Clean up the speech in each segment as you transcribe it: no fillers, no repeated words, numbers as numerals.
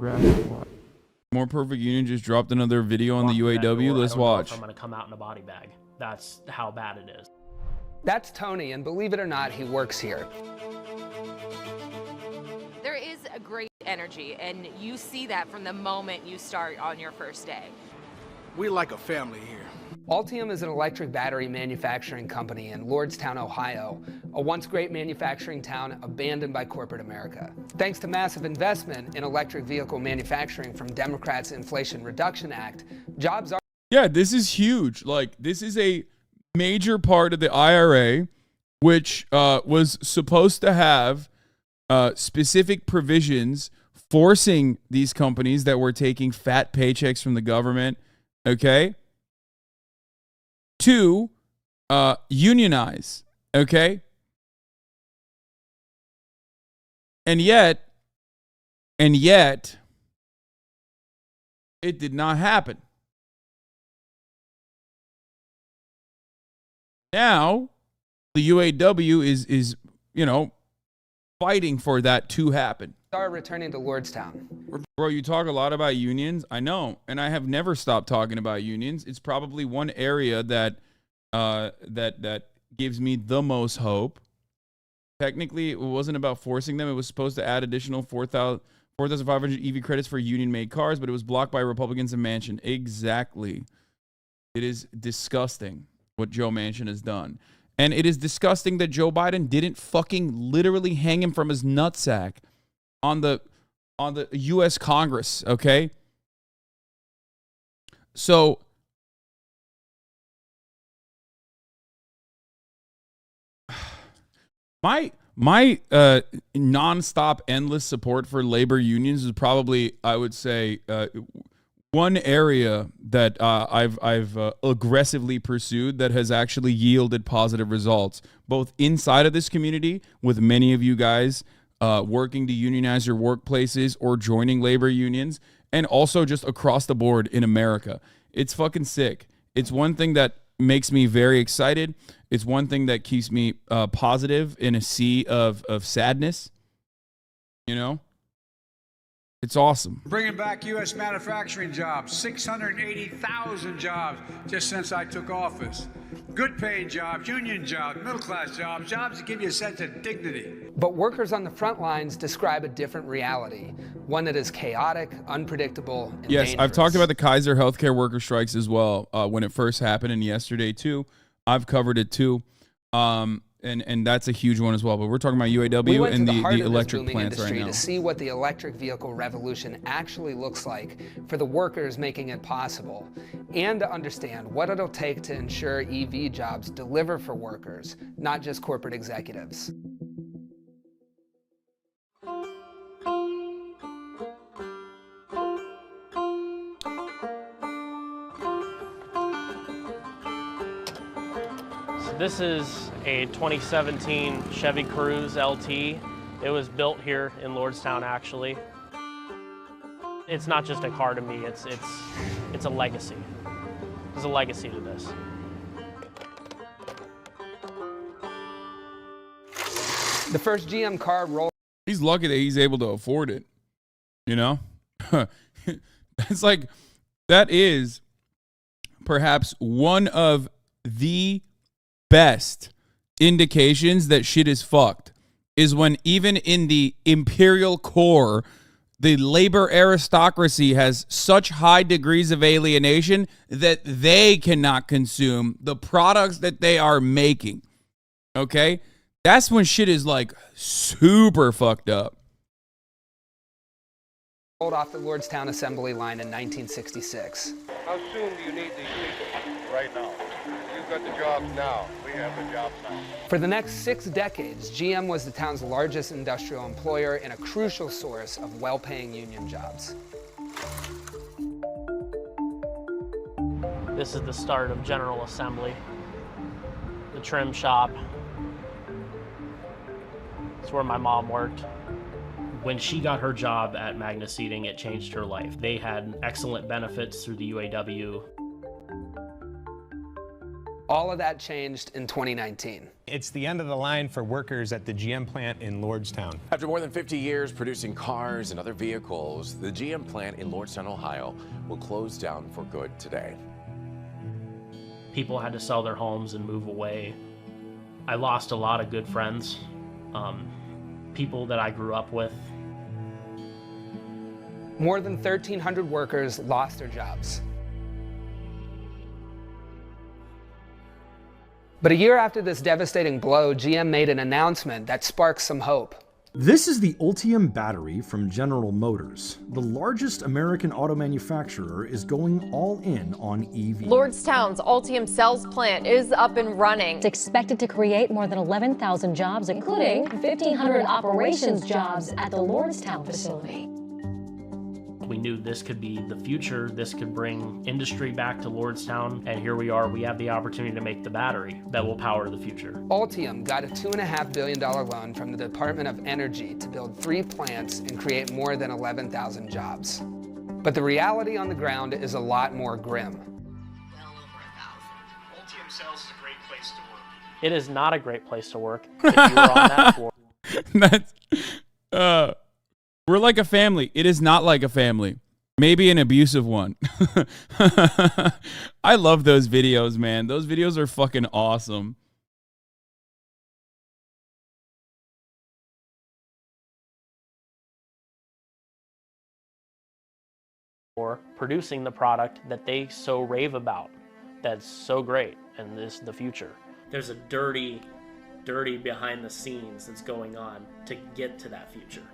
paragraph. More Perfect Union just dropped another video on the UAW. Let's watch. I'm gonna come out in a body bag. That's how bad it is. That's Tony, and believe it or not, he works here. There is a great energy, and you see that from the moment you start on your first day. We're like a family here. Ultium is an electric battery manufacturing company in Lordstown, Ohio, a once great manufacturing town abandoned by corporate America. Thanks to massive investment in electric vehicle manufacturing from Democrats' Inflation Reduction Act, jobs are... Yeah, this is huge. Like, this is a major part of the IRA, which was supposed to have specific provisions forcing these companies that were taking fat paychecks from the government, okay, to unionize, okay? And yet, it did not happen. Now, the UAW is you know, fighting for that to happen. Are returning to Lordstown. Bro, you talk a lot about unions. I know, and I have never stopped talking about unions. It's probably one area that that gives me the most hope. Technically, it wasn't about forcing them. It was supposed to add additional 4,500 EV credits for union-made cars, but it was blocked by Republicans in Manchin. Exactly. It is disgusting what Joe Manchin has done. And it is disgusting that Joe Biden didn't fucking literally hang him from his nutsack on the U.S. Congress, okay? So my nonstop, endless support for labor unions is probably, I would say, one area that I've aggressively pursued that has actually yielded positive results, both inside of this community with many of you guys working to unionize your workplaces or joining labor unions, and also just across the board in America. It's fucking sick. It's one thing that makes me very excited. It's one thing that keeps me positive in a sea of sadness. You know? It's awesome. Bringing back U.S. manufacturing jobs, 680,000 jobs just since I took office. Good paying jobs, union jobs, middle-class jobs, jobs that give you a sense of dignity. But workers on the front lines describe a different reality, one that is chaotic, unpredictable, and yes, dangerous. I've talked about the Kaiser healthcare worker strikes as well when it first happened, and yesterday too. I've covered it too. And that's a huge one as well. But we're talking about UAW and the electric plants right now. To see what the electric vehicle revolution actually looks like for the workers making it possible, and to understand what it'll take to ensure EV jobs deliver for workers, not just corporate executives. This is a 2017 Chevy Cruze LT. It was built here in Lordstown, actually. It's not just a car to me, it's a legacy. There's a legacy to this. The first GM car rolled. He's lucky that he's able to afford it. You know? That's like, that is perhaps one of the best indications that shit is fucked is when even in the imperial core, the labor aristocracy has such high degrees of alienation that they cannot consume the products that they are making. Okay? That's when shit is like super fucked up. Rolled off the Lordstown assembly line in 1966. How soon do you need these people? Right now. You've got the jobs now. We have the jobs now. For the next 6 decades, GM was the town's largest industrial employer and a crucial source of well-paying union jobs. This is the start of General Assembly, the trim shop. It's where my mom worked. When she got her job at Magna Seating, it changed her life. They had excellent benefits through the UAW. All of that changed in 2019. It's the end of the line for workers at the GM plant in Lordstown. After more than 50 years producing cars and other vehicles, the GM plant in Lordstown, Ohio will close down for good today. People had to sell their homes and move away. I lost a lot of good friends, people that I grew up with. More than 1,300 workers lost their jobs. But a year after this devastating blow, GM made an announcement that sparked some hope. This is the Ultium battery from General Motors. The largest American auto manufacturer is going all in on EV. Lordstown's Ultium cells plant is up and running. It's expected to create more than 11,000 jobs, including 1,500 operations jobs at the Lordstown facility. We knew this could be the future, this could bring industry back to Lordstown, and here we are, we have the opportunity to make the battery that will power the future. Ultium got a $2.5 billion loan from the Department of Energy to build 3 plants and create more than 11,000 jobs. But the reality on the ground is a lot more grim. Well over 1,000. Ultium Cells is a great place to work. It is not a great place to work if you were on that floor. That's, we're like a family. It is not like a family. Maybe an abusive one. I love those videos, man. Those videos are fucking awesome. For producing the product that they so rave about, that's so great, and this is the future. There's a dirty behind the scenes that's going on to get to that future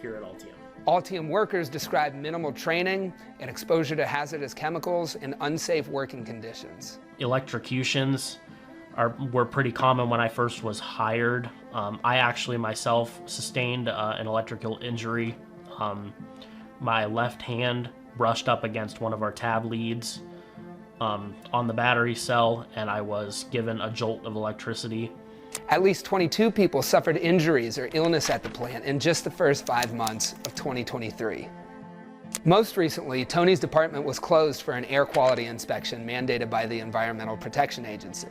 here at Ultium. Ultium workers describe minimal training and exposure to hazardous chemicals and unsafe working conditions. Electrocutions were pretty common when I first was hired. I actually myself sustained an electrical injury. My left hand brushed up against one of our tab leads on the battery cell, and I was given a jolt of electricity. At least 22 people suffered injuries or illness at the plant in just the first 5 months of 2023. Most recently, Tony's department was closed for an air quality inspection mandated by the Environmental Protection Agency.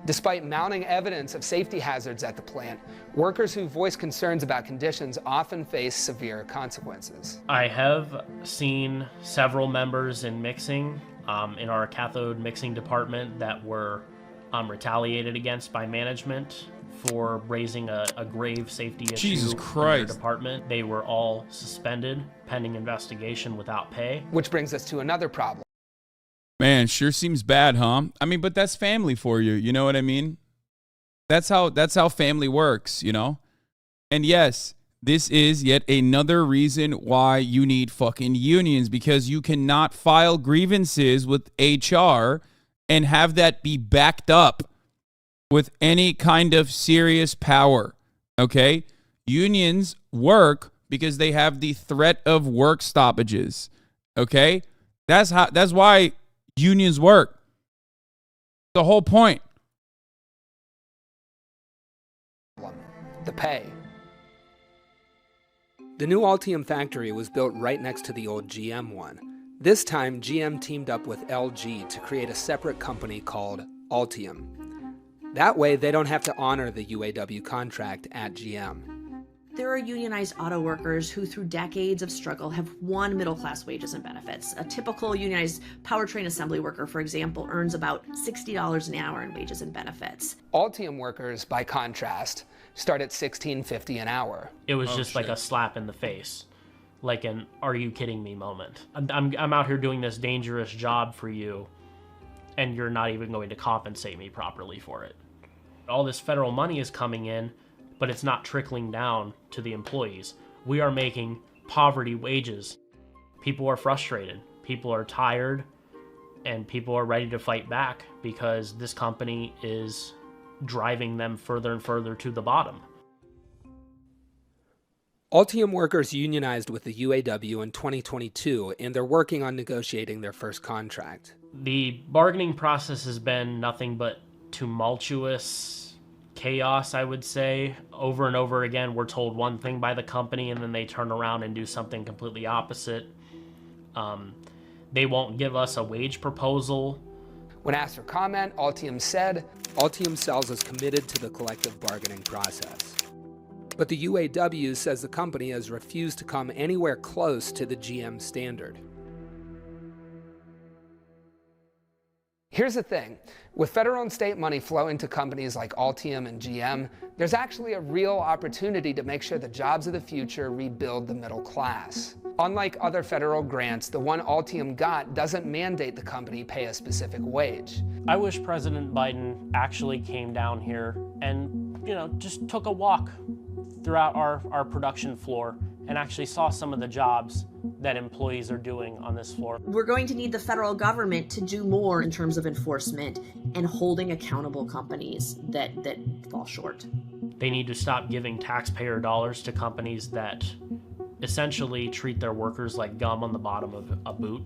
Despite mounting evidence of safety hazards at the plant, workers who voice concerns about conditions often face severe consequences. I have seen several members in mixing, in our cathode mixing department, that were retaliated against by management for raising a grave safety issue. Jesus in Christ. their department. They were all suspended pending investigation without pay. Which brings us to another problem. Man, sure seems bad, huh? I mean, but that's family for you. You know what I mean? That's how family works, you know? And yes, this is yet another reason why you need fucking unions, because you cannot file grievances with HR and have that be backed up with any kind of serious power, okay? Unions work because they have the threat of work stoppages, okay? That's why unions work. The whole point. The pay. The new Ultium factory was built right next to the old GM one. This time, GM teamed up with LG to create a separate company called Ultium. That way, they don't have to honor the UAW contract at GM. There are unionized auto workers who, through decades of struggle, have won middle-class wages and benefits. A typical unionized powertrain assembly worker, for example, earns about $60 an hour in wages and benefits. Ultium workers, by contrast, start at $16.50 an hour. It was just like a slap in the face. Like an "are you kidding me" moment. I'm out here doing this dangerous job for you, and you're not even going to compensate me properly for it. All this federal money is coming in, but it's not trickling down to the employees. We are making poverty wages. People are frustrated. People are tired, and people are ready to fight back because this company is driving them further and further to the bottom. Ultium workers unionized with the UAW in 2022, and they're working on negotiating their first contract. The bargaining process has been nothing but tumultuous chaos, I would say. Over and over again, we're told one thing by the company, and then they turn around and do something completely opposite. They won't give us a wage proposal. When asked for comment, Ultium said, Ultium Cells is committed to the collective bargaining process. But the UAW says the company has refused to come anywhere close to the GM standard. Here's the thing, with federal and state money flowing to companies like Ultium and GM, there's actually a real opportunity to make sure the jobs of the future rebuild the middle class. Unlike other federal grants, the one Ultium got doesn't mandate the company pay a specific wage. I wish President Biden actually came down here and, just took a walk throughout our production floor and actually saw some of the jobs that employees are doing on this floor. We're going to need the federal government to do more in terms of enforcement and holding accountable companies that fall short. They need to stop giving taxpayer dollars to companies that essentially treat their workers like gum on the bottom of a boot.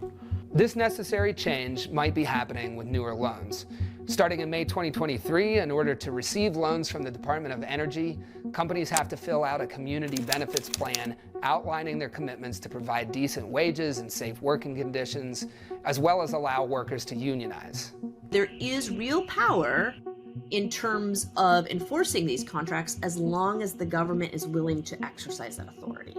This necessary change might be happening with newer loans. Starting in May 2023, in order to receive loans from the Department of Energy, companies have to fill out a community benefits plan outlining their commitments to provide decent wages and safe working conditions, as well as allow workers to unionize. There is real power in terms of enforcing these contracts as long as the government is willing to exercise that authority.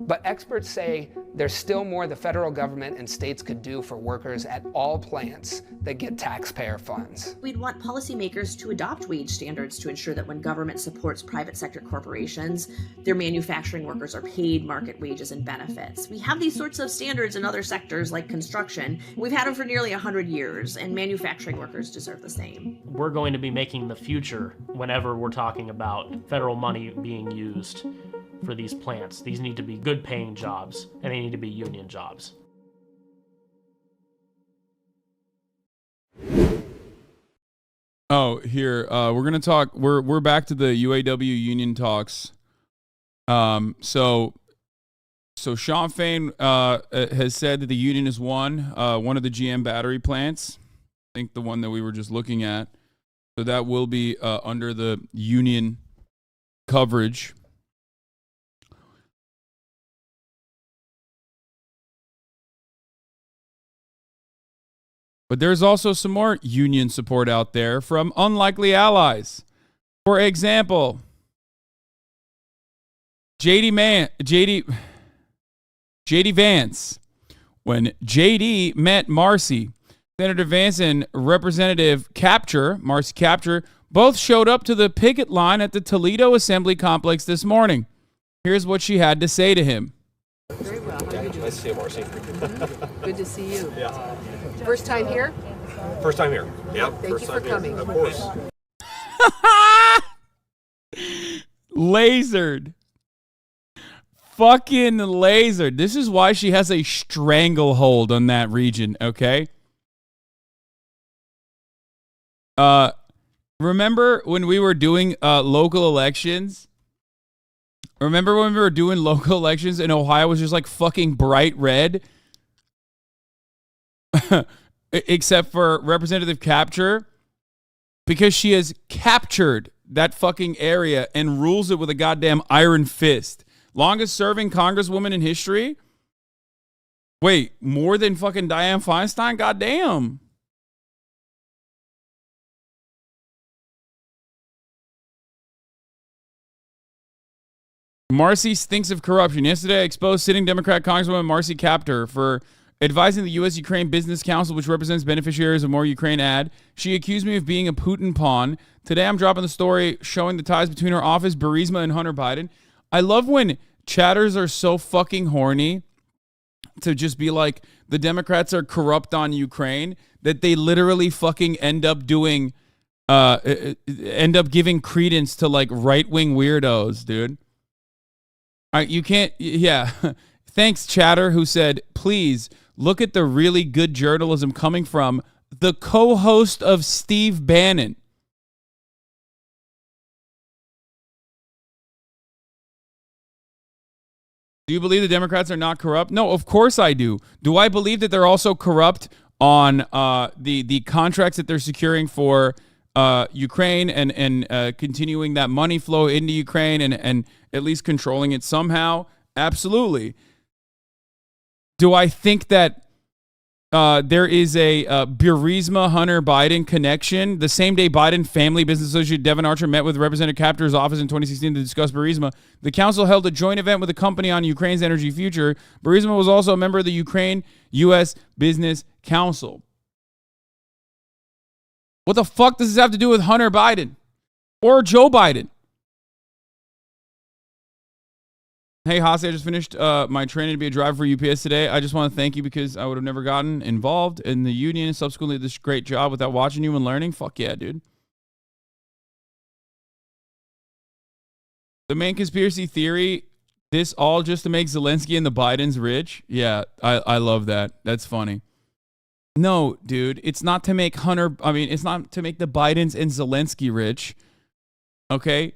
But experts say there's still more the federal government and states could do for workers at all plants that get taxpayer funds. We'd want policymakers to adopt wage standards to ensure that when government supports private sector corporations, their manufacturing workers are paid market wages and benefits. We have these sorts of standards in other sectors like construction. We've had them for nearly 100 years, and manufacturing workers deserve the same. We're going to be making the future whenever we're talking about federal money being used for these plants. These need to be good paying jobs, and they need to be union jobs. Oh, here, we're gonna talk. We're back to the UAW union talks. So Sean Fain has said that the union has won one of the GM battery plants. I think the one that we were just looking at. So that will be under the union coverage. But there's also some more union support out there from unlikely allies. For example, JD Vance. When JD met Marcy, Senator Vance and Representative Marcy Kaptur, both showed up to the picket line at the Toledo Assembly Complex this morning. Here's what she had to say to him. Very well. How are you doing? Nice to see you, Marcy. Good to see you. Yeah. First time here? First time here. Yep. Thank you for coming. Of course. Lasered. Fucking lasered. This is why she has a stranglehold on that region, okay? Remember when we were doing local elections? Remember when we were doing local elections and Ohio was just like fucking bright red? Except for Representative Kaptur, because she has captured that fucking area and rules it with a goddamn iron fist. Longest serving congresswoman in history? Wait, more than fucking Dianne Feinstein? Goddamn. Marcy stinks of corruption. Yesterday, I exposed sitting Democrat Congresswoman Marcy Kaptur for advising the U.S.-Ukraine Business Council, which represents beneficiaries of more Ukraine aid. She accused me of being a Putin pawn. Today, I'm dropping the story showing the ties between her office, Burisma, and Hunter Biden. I love when chatters are so fucking horny to just be like, the Democrats are corrupt on Ukraine, that they literally fucking end up giving credence to like right-wing weirdos, dude. All right, you can't, yeah. Thanks, Chatter, who said, please look at the really good journalism coming from the co-host of Steve Bannon. Do you believe the Democrats are not corrupt? No, of course I do. Do I believe that they're also corrupt on the contracts that they're securing for Ukraine and continuing that money flow into Ukraine and at least controlling it somehow? Absolutely. Do I think that there is a Burisma Hunter Biden connection. The same day Biden family business associate Devin Archer met with Representative Kaptur's office in 2016 to discuss Burisma, the council held a joint event with the company on Ukraine's energy future. Burisma was also a member of the Ukraine-U.S. Business Council. What the fuck does this have to do with Hunter Biden or Joe Biden? Hey, Hasan, I just finished my training to be a driver for UPS today. I just want to thank you because I would have never gotten involved in the union and subsequently did this great job without watching you and learning. Fuck yeah, dude. The main conspiracy theory, this all just to make Zelensky and the Bidens rich? Yeah, I love that. That's funny. No, dude, it's not to make it's not to make the Bidens and Zelensky rich. Okay?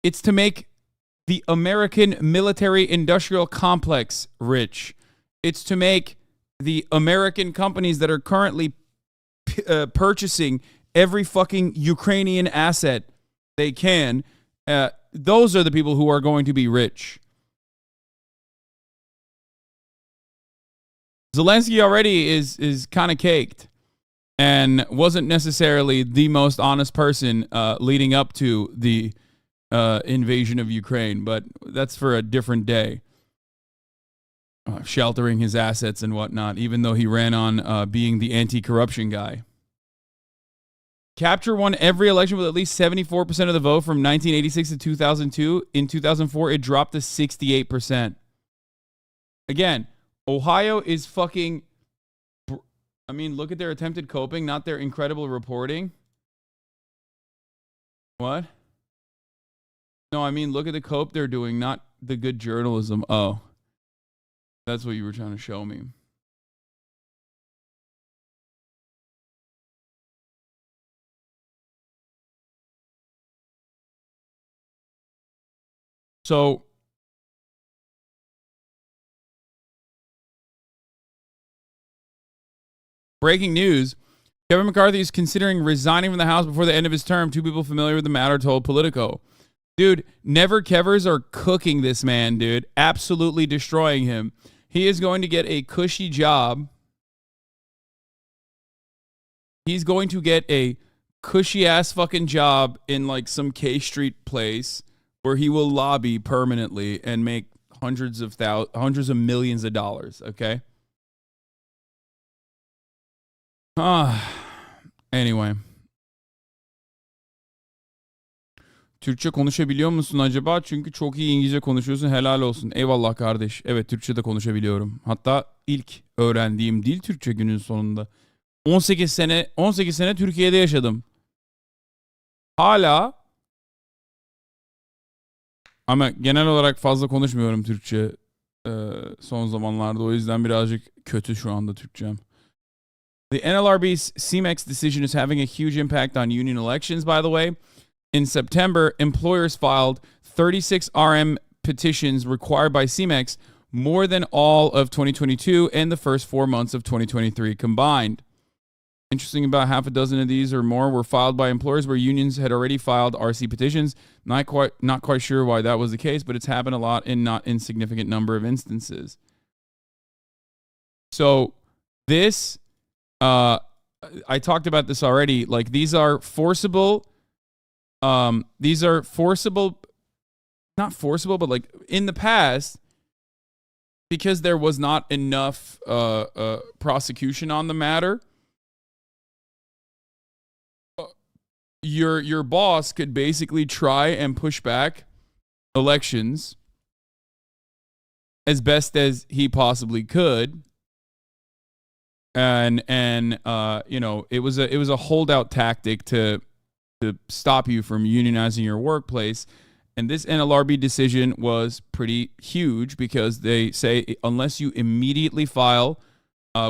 It's to make the American military industrial complex rich. It's to make the American companies that are currently purchasing every fucking Ukrainian asset they can. Those are the people who are going to be rich. Zelensky already is kind of caked and wasn't necessarily the most honest person leading up to the invasion of Ukraine, but that's for a different day. Sheltering his assets and whatnot, even though he ran on being the anti-corruption guy. Capture won every election with at least 74% of the vote from 1986 to 2002. In 2004, it dropped to 68%. Again, Ohio is fucking... I mean, look at their attempted coping, not their incredible reporting. What? No, I mean, look at the cope they're doing, not the good journalism. Oh. That's what you were trying to show me. So, breaking news. Kevin McCarthy is considering resigning from the House before the end of his term. Two people familiar with the matter told Politico. Dude, Never Kevers are cooking this man, dude. Absolutely destroying him. He is going to get a cushy job. He's going to get a cushy-ass fucking job in, like, some K Street place where he will lobby permanently and make hundreds of millions of dollars, okay? Anyway. Türkçe konuşabiliyor musun acaba? Çünkü çok iyi İngilizce konuşuyorsun. Helal olsun. Eyvallah kardeş. Evet, Türkçe de konuşabiliyorum. Hatta ilk öğrendiğim dil Türkçe günün sonunda. 18 sene Türkiye'de yaşadım. Hala ama genel olarak fazla konuşmuyorum Türkçe son zamanlarda. O yüzden birazcık kötü şu anda Türkçem. The NLRB's CMEX decision is having a huge impact on union elections, by the way. In September, employers filed 36 RM petitions required by CMEX, more than all of 2022 and the first 4 months of 2023 combined. Interesting, about half a dozen of these or more were filed by employers where unions had already filed RC petitions. Not quite sure why that was the case, but it's happened a lot in not insignificant number of instances. So this, I talked about this already. Like, these are forcible, not forcible, but like in the past, because there was not enough prosecution on the matter, your boss could basically try and push back elections as best as he possibly could. And you know, it was a holdout tactic to stop you from unionizing your workplace. And this NLRB decision was pretty huge because they say unless you immediately file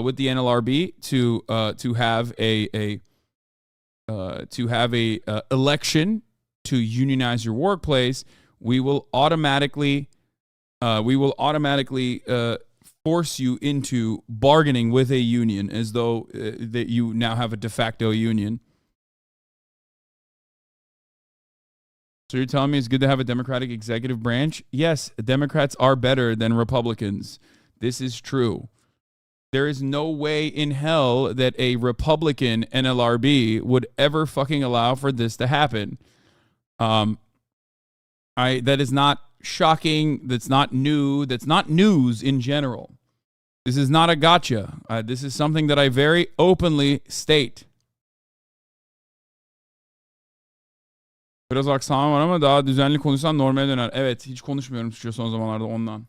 with the NLRB to have a election to unionize your workplace, we will automatically force you into bargaining with a union as though that you now have a de facto union. So you're telling me it's good to have a Democratic executive branch? Yes, Democrats are better than Republicans. This is true. There is no way in hell that a Republican NLRB would ever fucking allow for this to happen. That is not shocking. That's not new. That's not news in general. This is not a gotcha. This is something that I very openly state. Biraz aksanım var ama daha düzenli konuşsan normale döner. Evet, hiç konuşmuyorum şu son zamanlarda ondan.